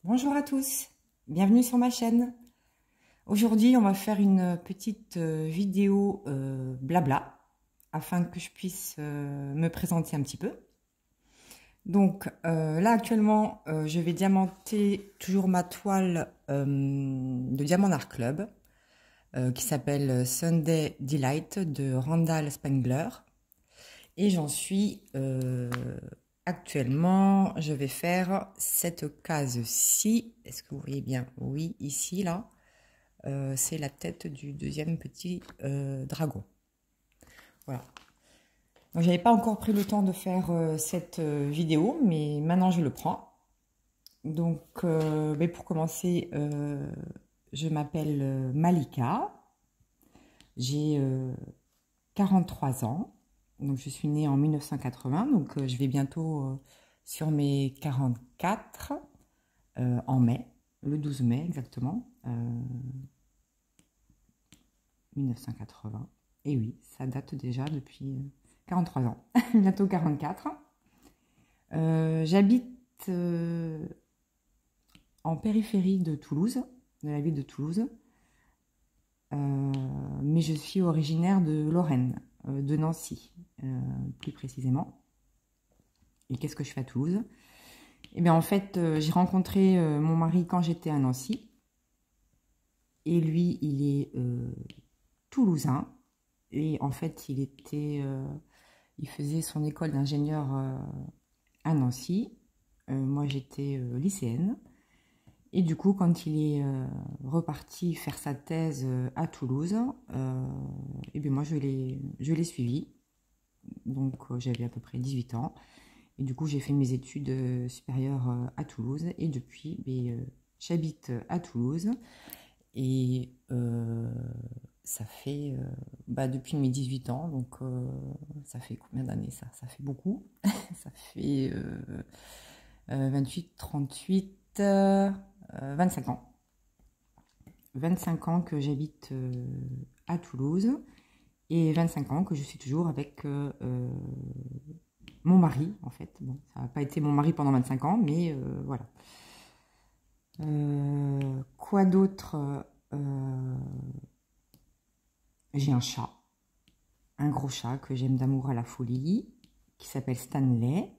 Bonjour à tous, bienvenue sur ma chaîne. Aujourd'hui, on va faire une petite vidéo blabla afin que je puisse me présenter un petit peu. Donc là actuellement, je vais diamanter toujours ma toile de Diamant Art Club qui s'appelle Sunday Delight de Randall Spangler. Et j'en suis actuellement, je vais faire cette case-ci. Est-ce que vous voyez bien? Oui, ici, là, c'est la tête du deuxième petit dragon. Voilà. Donc, j'avais pas encore pris le temps de faire cette vidéo, mais maintenant je le prends. Donc, mais pour commencer, je m'appelle Malika. J'ai 43 ans. Donc, je suis née en 1980, donc je vais bientôt sur mes 44 en mai, le 12 mai exactement, 1980. Et oui, ça date déjà depuis 43 ans, bientôt 44. J'habite en périphérie de Toulouse, de la ville de Toulouse, mais je suis originaire de Lorraine. De Nancy, plus précisément. Et qu'est-ce que je fais à Toulouse? Eh bien, en fait, j'ai rencontré mon mari quand j'étais à Nancy. Et lui, il est toulousain. Et en fait, il faisait son école d'ingénieur à Nancy. Moi, j'étais lycéenne. Et du coup, quand il est reparti faire sa thèse à Toulouse, et bien moi, je l'ai suivi. Donc, j'avais à peu près 18 ans. Et du coup, j'ai fait mes études supérieures à Toulouse. Et depuis, j'habite à Toulouse. Et ça fait depuis mes 18 ans. Donc, ça fait combien d'années ça? Ça fait beaucoup. Ça fait 28, 38... 25 ans. 25 ans que j'habite à Toulouse et 25 ans que je suis toujours avec mon mari, en fait. Bon, ça n'a pas été mon mari pendant 25 ans, mais voilà. Quoi d'autre? J'ai un chat, un gros chat que j'aime d'amour à la folie, qui s'appelle Stanley.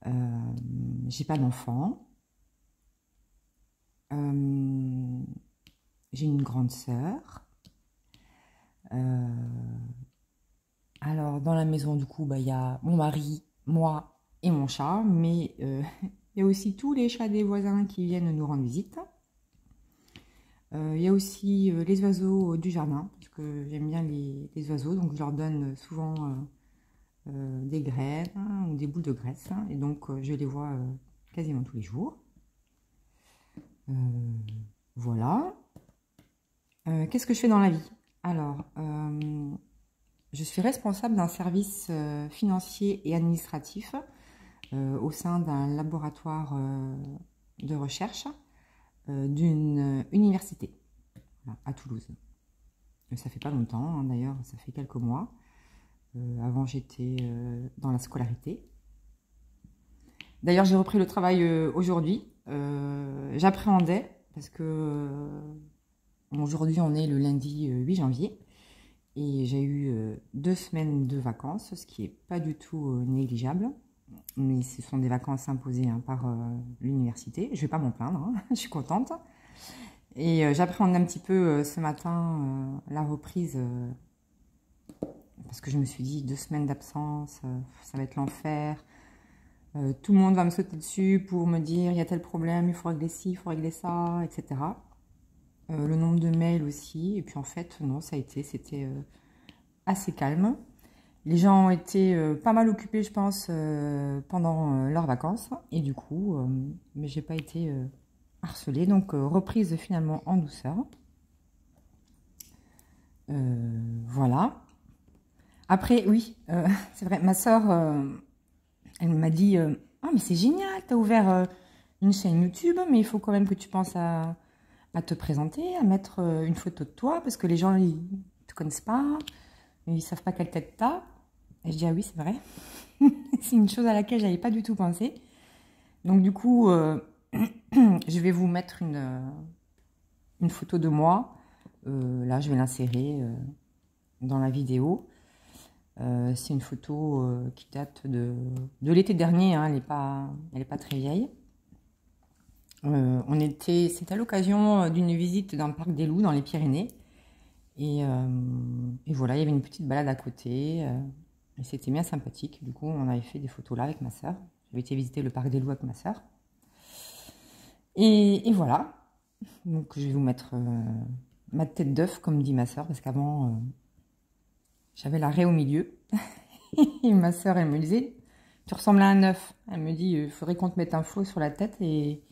J'ai pas d'enfant. J'ai une grande sœur. Alors, dans la maison, du coup, il y a mon mari, moi et mon chat. Mais il y a aussi tous les chats des voisins qui viennent nous rendre visite. Il y a aussi les oiseaux du jardin, parce que j'aime bien les oiseaux. Donc, je leur donne souvent des graines ou des boules de graisse. Et donc, je les vois quasiment tous les jours. Voilà. Qu'est-ce que je fais dans la vie? Alors, je suis responsable d'un service financier et administratif au sein d'un laboratoire de recherche d'une université à Toulouse. Ça fait pas longtemps, hein, d'ailleurs, ça fait quelques mois. Avant, j'étais dans la scolarité. D'ailleurs, j'ai repris le travail aujourd'hui. J'appréhendais parce que aujourd'hui, on est le lundi 8 janvier et j'ai eu 2 semaines de vacances, ce qui n'est pas du tout négligeable. Mais ce sont des vacances imposées par l'université. Je ne vais pas m'en plaindre, hein, je suis contente. Et j'appréhende un petit peu ce matin la reprise parce que je me suis dit 2 semaines d'absence, ça va être l'enfer. Tout le monde va me sauter dessus pour me dire il y a tel problème, il faut régler ci, il faut régler ça, etc. Le nombre de mails aussi. Et puis en fait, non, c'était assez calme. Les gens ont été pas mal occupés, je pense, pendant leurs vacances. Et du coup, mais j'ai pas été harcelée. Donc, reprise finalement en douceur. Voilà. Après, oui, c'est vrai, ma soeur... elle m'a dit « Ah, mais c'est génial, tu as ouvert une chaîne YouTube, mais il faut quand même que tu penses à te présenter, à mettre une photo de toi, parce que les gens, ils ne te connaissent pas, ils ne savent pas quelle tête tu as. » Et je dis « Ah oui, c'est vrai. » C'est une chose à laquelle je n'avais pas du tout pensé. Donc du coup, je vais vous mettre une photo de moi. Là, je vais l'insérer dans la vidéo. C'est une photo qui date de l'été dernier, hein, elle est pas très vieille. C'était à l'occasion d'une visite d'un parc des Loups dans les Pyrénées. Et voilà, il y avait une petite balade à côté. Et c'était bien sympathique. Du coup, on avait fait des photos là avec ma soeur. J'avais été visiter le parc des Loups avec ma soeur. Et voilà. Donc, je vais vous mettre ma tête d'œuf, comme dit ma soeur, parce qu'avant, j'avais la raie au milieu. Et ma soeur, elle me disait, tu ressembles à un œuf. Elle me dit, il faudrait qu'on te mette un faux sur la tête et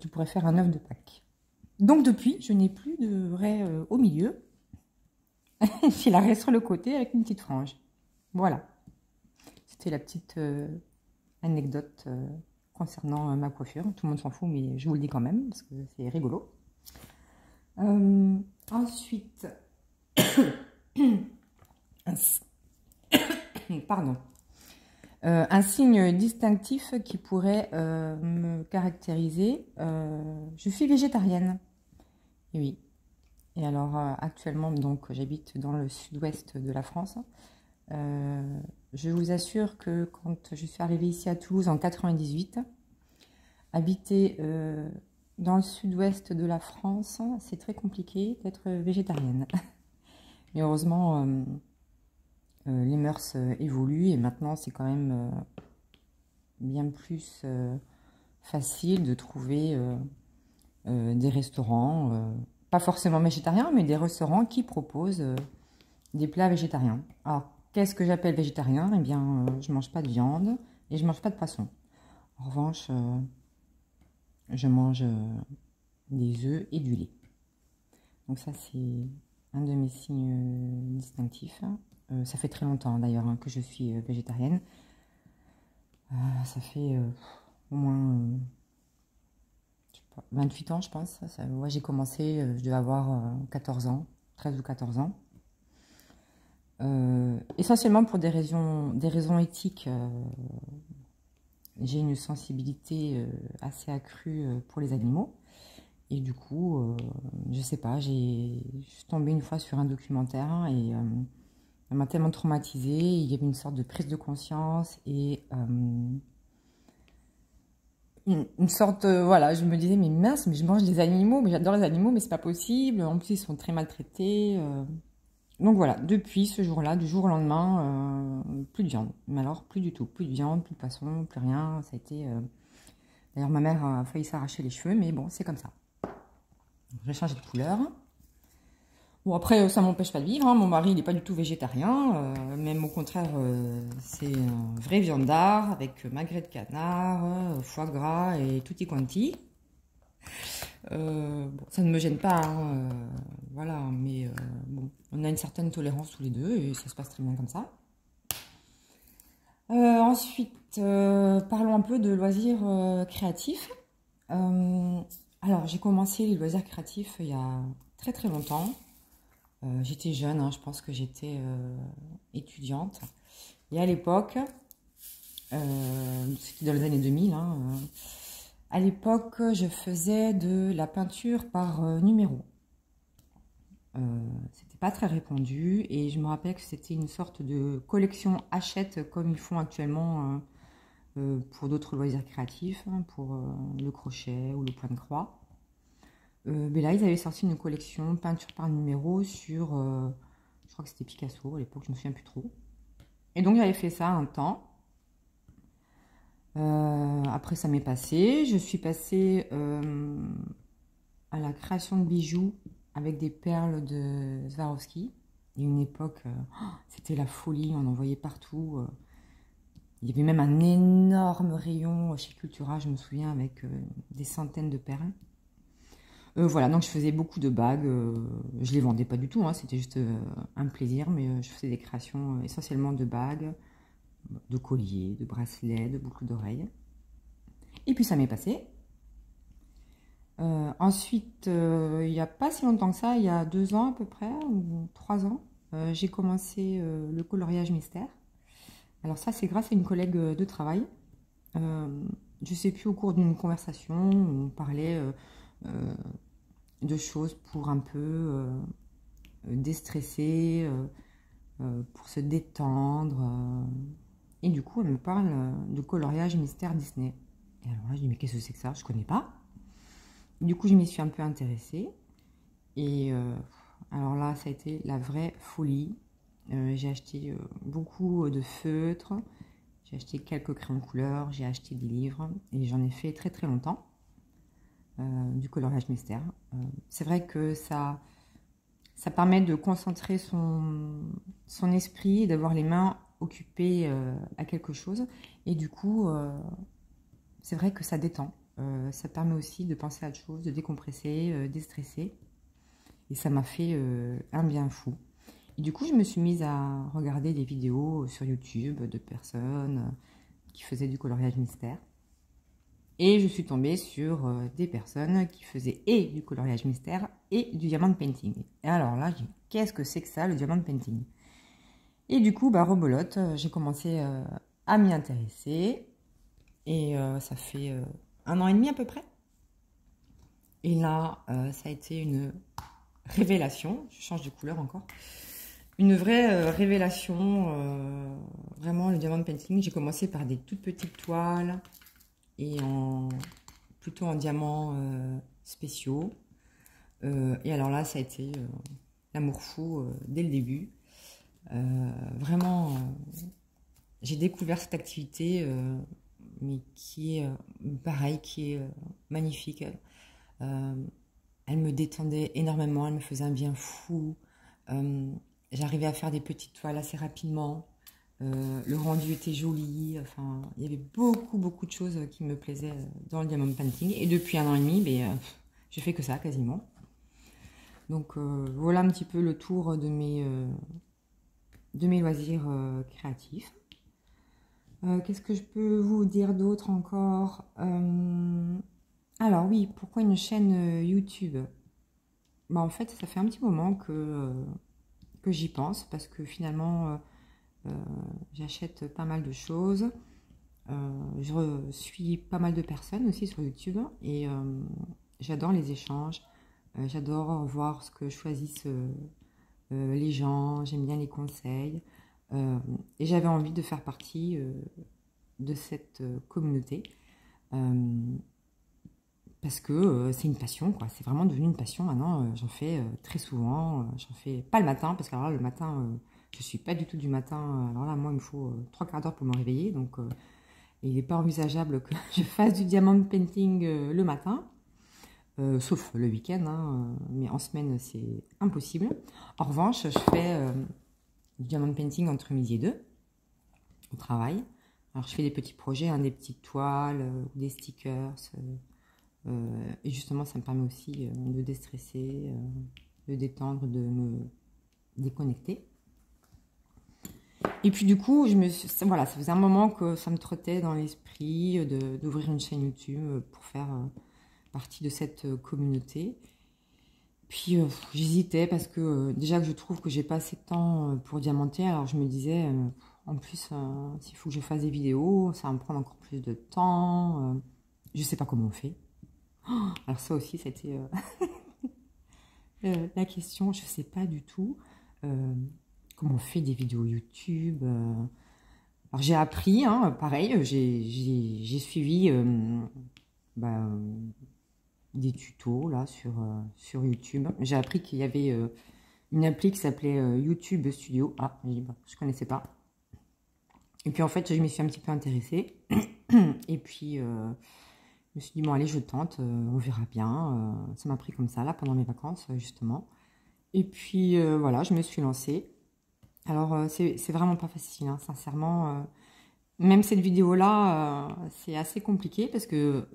tu pourrais faire un œuf de Pâques. Donc, depuis, je n'ai plus de raie au milieu. J'ai la raie sur le côté avec une petite frange. Voilà. C'était la petite anecdote concernant ma coiffure. Tout le monde s'en fout, mais je vous le dis quand même, parce que c'est rigolo. Ensuite, pardon. Un signe distinctif qui pourrait me caractériser, je suis végétarienne. Et oui. Et alors actuellement, donc j'habite dans le sud-ouest de la France. Je vous assure que quand je suis arrivée ici à Toulouse en 98, habiter dans le sud-ouest de la France, c'est très compliqué d'être végétarienne. Mais heureusement, les mœurs évoluent et maintenant c'est quand même bien plus facile de trouver des restaurants, pas forcément végétariens, mais des restaurants qui proposent des plats végétariens. Alors, qu'est-ce que j'appelle végétarien? Eh bien, je mange pas de viande et je mange pas de poisson. En revanche, je mange des œufs et du lait. Donc ça, c'est un de mes signes distinctifs. Ça fait très longtemps d'ailleurs hein, que je suis végétarienne. Ça fait au moins 28 ans, je pense. Ouais, j'ai commencé, je devais avoir 14 ans, 13 ou 14 ans. Essentiellement pour des raisons éthiques. J'ai une sensibilité assez accrue pour les animaux. Et du coup, je sais pas, je suis tombée une fois sur un documentaire et ça m'a tellement traumatisée. Il y avait une sorte de prise de conscience et une sorte, voilà, je me disais, mais mince, mais je mange des animaux, mais j'adore les animaux, mais c'est pas possible. En plus, ils sont très maltraités. Donc voilà, depuis ce jour-là, du jour au lendemain, plus de viande. Mais alors, plus du tout, plus de viande, plus de poisson, plus rien. Ça a été. D'ailleurs, ma mère a failli s'arracher les cheveux, mais bon, c'est comme ça. J'ai changé de couleur. Bon, après, ça m'empêche pas de vivre. Hein. Mon mari, il n'est pas du tout végétarien. Même au contraire, c'est un vrai viandard avec magret de canard, foie gras et tutti quanti. Bon, ça ne me gêne pas. Hein, voilà, mais bon, on a une certaine tolérance tous les deux et ça se passe très bien comme ça. Ensuite, parlons un peu de loisirs créatifs. Alors, j'ai commencé les loisirs créatifs il y a très très longtemps. J'étais jeune, hein, je pense que j'étais étudiante. Et à l'époque, c'était dans les années 2000, hein, à l'époque, je faisais de la peinture par numéro. C'était pas très répandu et je me rappelle que c'était une sorte de collection hachette comme ils font actuellement pour d'autres loisirs créatifs, hein, pour le crochet ou le point de croix. Mais là, ils avaient sorti une collection peinture par numéro sur, je crois que c'était Picasso à l'époque, je ne me souviens plus trop. Et donc, j'avais fait ça un temps. Après, ça m'est passé. Je suis passée à la création de bijoux avec des perles de Swarovski. Il y a une époque, c'était la folie, on en voyait partout. Il y avait même un énorme rayon chez Cultura, je me souviens, avec des centaines de perles. Voilà, donc je faisais beaucoup de bagues. Je les vendais pas du tout, hein, c'était juste un plaisir, mais je faisais des créations essentiellement de bagues, de colliers, de bracelets, de boucles d'oreilles. Et puis ça m'est passé. Ensuite, il n'y a pas si longtemps que ça, il y a 2 ans à peu près, ou 3 ans, j'ai commencé le coloriage mystère. Alors ça, c'est grâce à une collègue de travail. je sais plus, au cours d'une conversation, on parlait de choses pour un peu déstresser, pour se détendre. Et du coup, elle me parle de coloriage mystère Disney. Et alors là, je dis, mais qu'est-ce que c'est que ça? Je connais pas. Du coup, je m'y suis un peu intéressée. Et alors là, ça a été la vraie folie. J'ai acheté beaucoup de feutres. J'ai acheté quelques crayons de couleur. J'ai acheté des livres. Et j'en ai fait très très longtemps. Du coloriage mystère. C'est vrai que ça permet de concentrer son esprit, d'avoir les mains occupées à quelque chose. Et du coup, c'est vrai que ça détend. Ça permet aussi de penser à autre chose, de décompresser, déstresser. Et ça m'a fait un bien fou. Et du coup, je me suis mise à regarder des vidéos sur YouTube de personnes qui faisaient du coloriage mystère. Et je suis tombée sur des personnes qui faisaient et du coloriage mystère et du diamond painting. Et alors là, je dis, qu'est-ce que c'est que ça, le diamond painting? Et du coup, bah, rebolote, j'ai commencé à m'y intéresser. Et ça fait 1 an et demi à peu près. Et là, ça a été une révélation. Je change de couleur encore. Une vraie révélation. Vraiment, le diamond painting. J'ai commencé par des toutes petites toiles. Et plutôt en diamants spéciaux. Et alors là, ça a été l'amour fou dès le début. Vraiment, j'ai découvert cette activité, mais qui est pareil, qui est magnifique. Elle me détendait énormément, elle me faisait un bien fou. J'arrivais à faire des petites toiles assez rapidement. Le rendu était joli. Enfin, il y avait beaucoup de choses qui me plaisaient dans le diamond painting. Et depuis 1 an et demi, je fais que ça quasiment. Donc voilà un petit peu le tour de mes loisirs créatifs. Qu'est-ce que je peux vous dire d'autre encore? Alors oui, pourquoi une chaîne YouTube? Bah, en fait, ça fait un petit moment que j'y pense, parce que finalement, j'achète pas mal de choses. Je suis pas mal de personnes aussi sur YouTube, et j'adore les échanges. J'adore voir ce que choisissent les gens, j'aime bien les conseils. Et j'avais envie de faire partie de cette communauté. Parce que c'est une passion, quoi. C'est vraiment devenu une passion. Maintenant, j'en fais très souvent. J'en fais pas le matin, parce que alors là, le matin, je suis pas du tout du matin. Alors là, moi, il me faut 3/4 d'heure pour me réveiller. Donc, il n'est pas envisageable que je fasse du diamond painting le matin. Sauf le week-end, hein, mais en semaine, c'est impossible. En revanche, je fais du diamond painting entre midi et 2 au travail. Alors, je fais des petits projets, hein, des petites toiles, des stickers. Et justement, ça me permet aussi de déstresser, de détendre, de me déconnecter. Et puis du coup, voilà, ça faisait un moment que ça me trottait dans l'esprit d'ouvrir une chaîne YouTube pour faire partie de cette communauté. Puis j'hésitais, parce que déjà que je trouve que j'ai pas assez de temps pour diamanter. Alors je me disais, en plus, s'il faut que je fasse des vidéos, ça va me prendre encore plus de temps. Je sais pas comment on fait. Alors ça aussi, c'était la question. Je sais pas du tout comment on fait des vidéos YouTube. Alors j'ai appris, hein, pareil, j'ai suivi des tutos là sur YouTube. J'ai appris qu'il y avait une appli qui s'appelait YouTube Studio. Ah, je connaissais pas. Et puis en fait, je m'y suis un petit peu intéressée. Et puis je me suis dit, bon allez, je tente, on verra bien. Ça m'a pris comme ça là pendant mes vacances justement. Et puis voilà, je me suis lancée. Alors c'est vraiment pas facile, hein, sincèrement. Même cette vidéo là, c'est assez compliqué, parce que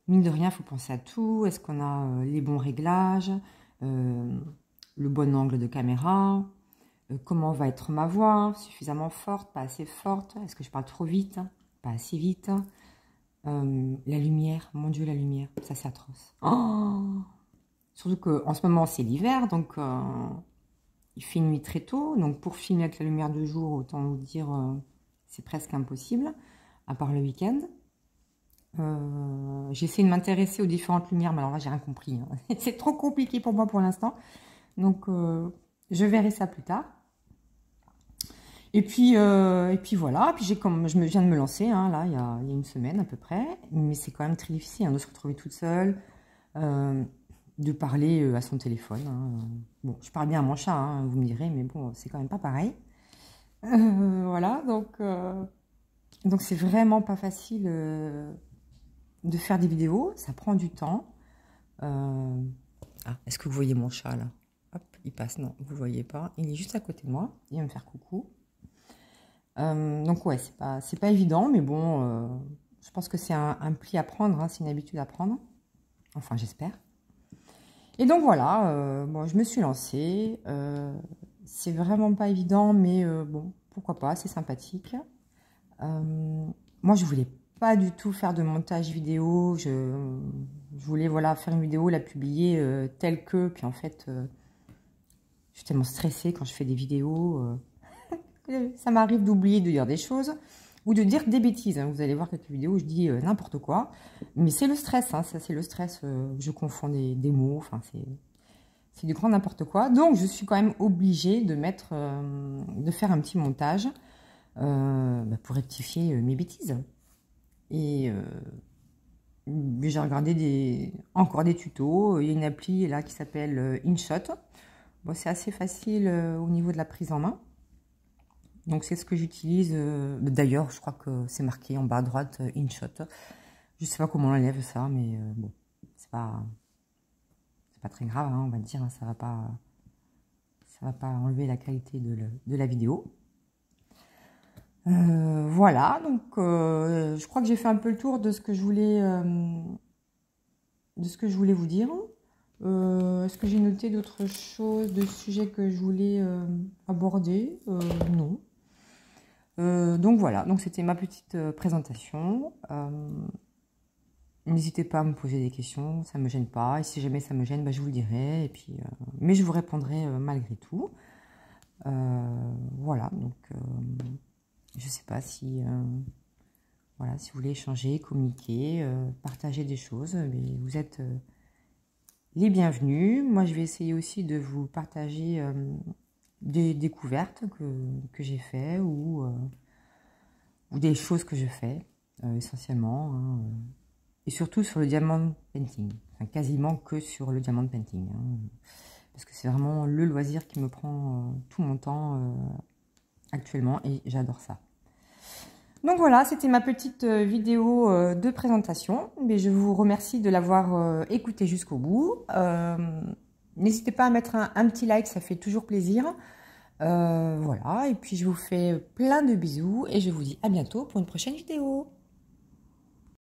mine de rien, il faut penser à tout. Est-ce qu'on a les bons réglages, le bon angle de caméra, comment va être ma voix, suffisamment forte, pas assez forte, est-ce que je parle trop vite, pas assez vite, la lumière, mon Dieu, la lumière, ça c'est atroce. Oh, surtout qu'en ce moment c'est l'hiver, donc il fait nuit très tôt, donc pour filmer avec la lumière de jour, autant vous dire, c'est presque impossible. à part le week-end. J'ai essayé de m'intéresser aux différentes lumières, mais alors là, j'ai rien compris. Hein. C'est trop compliqué pour moi pour l'instant. Donc, je verrai ça plus tard. Et puis voilà. Puis comme je viens de me lancer, hein, là, il y a une semaine à peu près. Mais c'est quand même très difficile hein, de se retrouver toute seule, de parler à son téléphone. Hein. Bon, je parle bien à mon chat, hein, vous me direz, mais bon, c'est quand même pas pareil. Voilà, donc c'est vraiment pas facile de faire des vidéos. Ça prend du temps. Ah, est-ce que vous voyez mon chat là? Hop, il passe. Non, vous le voyez pas. Il est juste à côté de moi. Il va me faire coucou. Donc ouais, c'est pas évident, mais bon, je pense que c'est un pli à prendre, hein, c'est une habitude à prendre. Enfin, j'espère. Et donc voilà, bon, je me suis lancée. C'est vraiment pas évident, mais bon, pourquoi pas, c'est sympathique. Moi, je voulais pas du tout faire de montage vidéo. Je voulais voilà faire une vidéo, la publier telle que. Puis en fait, je suis tellement stressée quand je fais des vidéos. Ça m'arrive d'oublier de dire des choses ou de dire des bêtises. Hein. Vous allez voir quelques vidéos où je dis n'importe quoi. Mais c'est le stress, hein. Ça c'est le stress. Je confonds des mots. Enfin, c'est du grand n'importe quoi. Donc, je suis quand même obligée de de faire un petit montage pour rectifier mes bêtises. Et j'ai regardé encore des tutos. Il y a une appli là qui s'appelle InShot. Bon, c'est assez facile au niveau de la prise en main. Donc, c'est ce que j'utilise. D'ailleurs, je crois que c'est marqué en bas à droite, InShot. Je ne sais pas comment on enlève ça, mais bon, c'est pas très grave, hein, on va dire. Ça va pas enlever la qualité de la vidéo. Voilà, donc je crois que j'ai fait un peu le tour de ce que je voulais, vous dire. Est-ce que j'ai noté d'autres choses, de sujets que je voulais aborder? Non. Donc voilà, donc c'était ma petite présentation. N'hésitez pas à me poser des questions, ça ne me gêne pas. Et si jamais ça me gêne, bah, je vous le dirai. Et puis, mais je vous répondrai malgré tout. Voilà, donc je ne sais pas si, voilà, si vous voulez échanger, communiquer, partager des choses, mais vous êtes les bienvenus. Moi, je vais essayer aussi de vous partager des découvertes que j'ai fait ou des choses que je fais essentiellement. Hein, et surtout sur le diamond painting, enfin, quasiment que sur le diamond painting. Hein, parce que c'est vraiment le loisir qui me prend tout mon temps actuellement et j'adore ça. Donc voilà, c'était ma petite vidéo de présentation. Mais je vous remercie de l'avoir écouté jusqu'au bout. N'hésitez pas à mettre un petit like, ça fait toujours plaisir. Voilà, et puis je vous fais plein de bisous et je vous dis à bientôt pour une prochaine vidéo.